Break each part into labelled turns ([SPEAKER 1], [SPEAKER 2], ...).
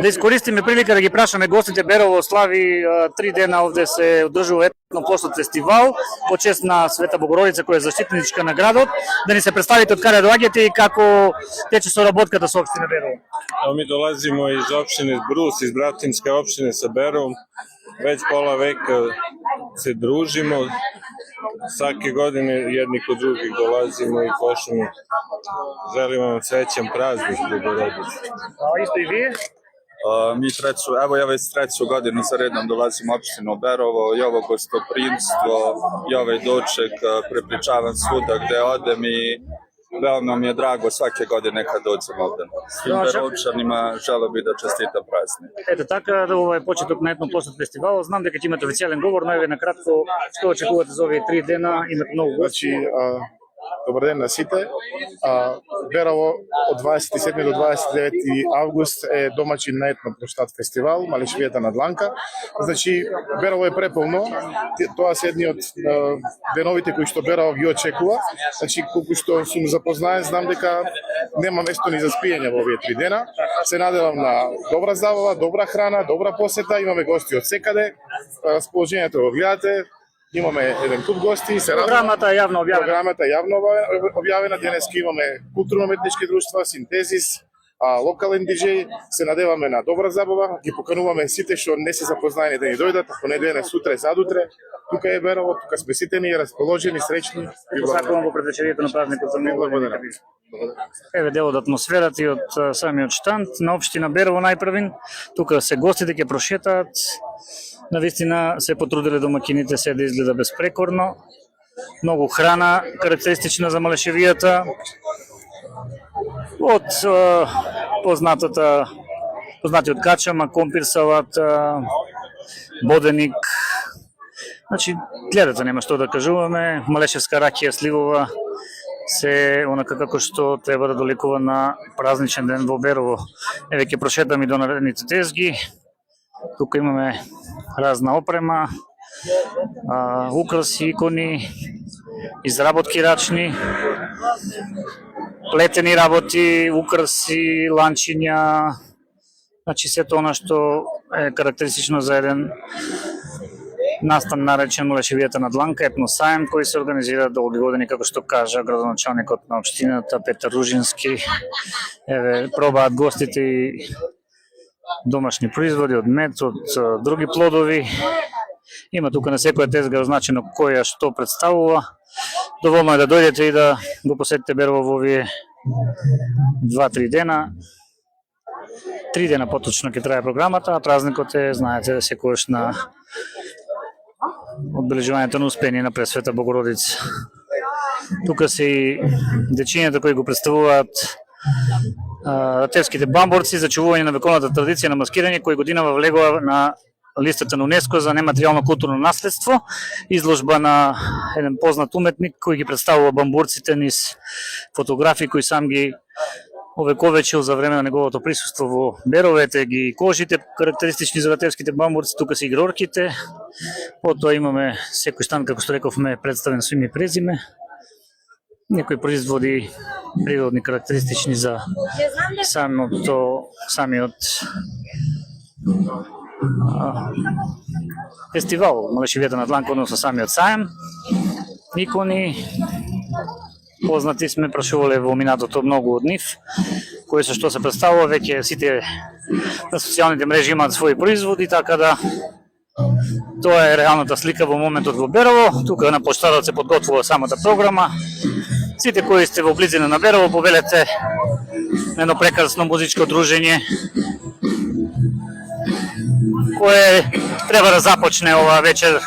[SPEAKER 1] Да искористиме прилика да ги прашаме гостите. Берово слави 3 дена овде се одржува етно-поштот фестивал по чест на Света Богородица, која е заштитничка на градот. Да ни се представите од каде доаѓате и како тече соработката со општина Берово.
[SPEAKER 2] Mi dolazimo iz opštine Brus, iz bratinske opštine sa Berovom. Već pola veka se družimo. Svake godine jedni kod drugih dolazimo i pošljemo. Želimo vam srećan praznik Bogorodice.
[SPEAKER 1] Isto i vi?
[SPEAKER 3] Evo ja već treću godinu za redom dolazim u opštinu Berovo i ovo gostoprimstvo i ovaj doček prepričavam svuda gde odem i veoma mi je drago svake godine kad dođem ovde. Svim Berovčanima želeo bih da čestitam praznik.
[SPEAKER 1] Ето така, ова е почеток на етно-поштот фестивал. Знам дека ќе имате официјален говор, но еве накратко што очекувате за овие 3 дена, имате многу гости.
[SPEAKER 4] Добар ден на сите. Берово од 27 до 29 август е домаќин на етно-поштот фестивал, Малешевијата на Дланка. Значи, Берово е преполно. Тоа се едни од деновите кои што Берово ги очекува. Значи, колку што сум запознаен, знам дека нема место ни за спиење во овие 3 дена. Се надевам на добра забава, добра храна, добра посета, имаме гости од секаде. Расположението го гледате. Имаме еден куп гости.
[SPEAKER 1] Програмата е јавно објавена.
[SPEAKER 4] Програмата е јавно објавена. Денеска имаме културно-уметнички друштва, Синтезис, локален диџеј. Се надеваме на добра забава. Ги покануваме сите што не се запознаени да ни дојдат. Ако не денес, сутре, задутре. Тука е Берово, тука сме сите ни расположени, среќни.
[SPEAKER 1] Сакувам во предвечерието на празникот за многу. Еве дел од атмосферата и од самиот штанд на општина Берово најпрвин. Тука се гостите ќе прошетаат. Навистина се потрудиле домакините се да изгледа безпрекорно. Многу храна, карактеристична за Малешевијата. Од познатиот качама, компир салата, боденик. Значи, гледате, нема што да кажуваме. Малешевска ракија сливова се онака како што треба да доликува на празничен ден во Берово. Еве ќе прошетам и до наредните тезги. Тука имаме разна опрема, украси, икони, изработки рачни, плетени работи, украси, ланчиња, значи сето она што е карактеристично за еден настан наречен Малешевијата на Дланка, етносаем кој се организира долги години, како што кажа градоначалникот на општината Петар Ружински. Еве пробаат гостите и домашни производи од мед, од други плодови. Има тука на секоја тезга означено која што представува. Доволно е да дојдете и да го посетите Берово во овие 2-3 дена. 3 дена поточно ќе трае програмата, а празникот е, знаете, секојаш на одбележувањето на успение на Пресвета Богородица. Тука се и дечињата кои го представуваат ратевските бамборци за чувување на вековната традиција на маскирање, кој годинава влегува на листата на УНЕСКО за нематеријално културно наследство. Изложба на еден познат уметник кој ги представува бамбурците низ фотографии кои сам ги овековечил за време на неговото присуство во Беровете, ги кожите карактеристични за ратевските бамбурци, тука се и грорките. Потоа имаме секој штанд, како што рековме, представен со име и презиме. Некои производи природни карактеристични за самиот фестивал Малешевијата на Дланка, односно самиот саем. Икони, познати сме, прашувале во минатото многу од нив, кои се што се представува, веќе сите на социјалните мрежи имаат своји производи, така да тоа е реалната слика во моментот во Берово. Тука на площадот се подготвува самата програма. Сите кои сте во близина на Берово, повелете на едно прекрасно музичко дружење кое треба да започне ова вечер.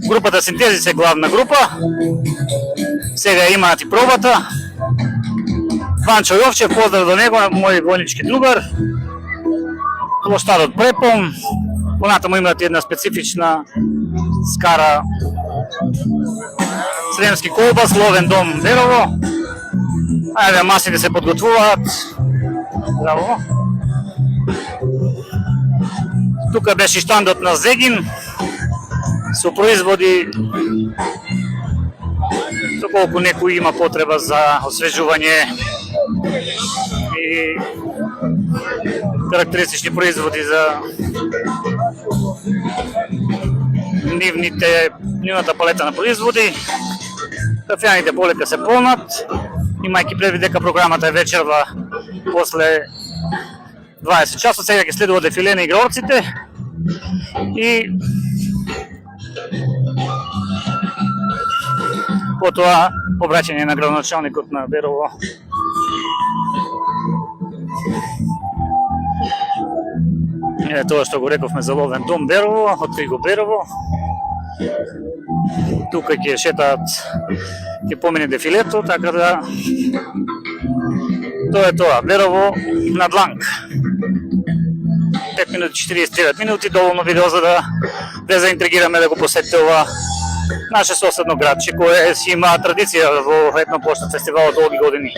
[SPEAKER 1] Групата Синтезис е главна група. Сега имаат и пробата. Ванчо Јовчев, поздрав до него, мој војнички другар. Площадот препон. Понатаму имаат една специфична скара Сремски колбас, ловен дом Берово. Ајде, масите се подготвуваат. Браво. Тука беше штандот на Зегин со производи. Тука доколку некој има потреба за освежување и карактеристични производи за нивната палета на производи, кафеаните полека се полнат, имајќи предвид дека програмата е вечерва после 20 часот, сега ќе следува дефиле на играорците и потоа обраќање на градоначалникот на Берово. Е тоа што го рековме за Ловен дом Берово, откри го Берово. Тука ќе шетаат, ќе помине дефилето, така да тоа е тоа. Берово на дланк. 5 минути 49 минути, доволно видео за да ве заинтригираме да го посетите ова наше соседно градче кое си има традиција во етноплощад фестивалот долги години.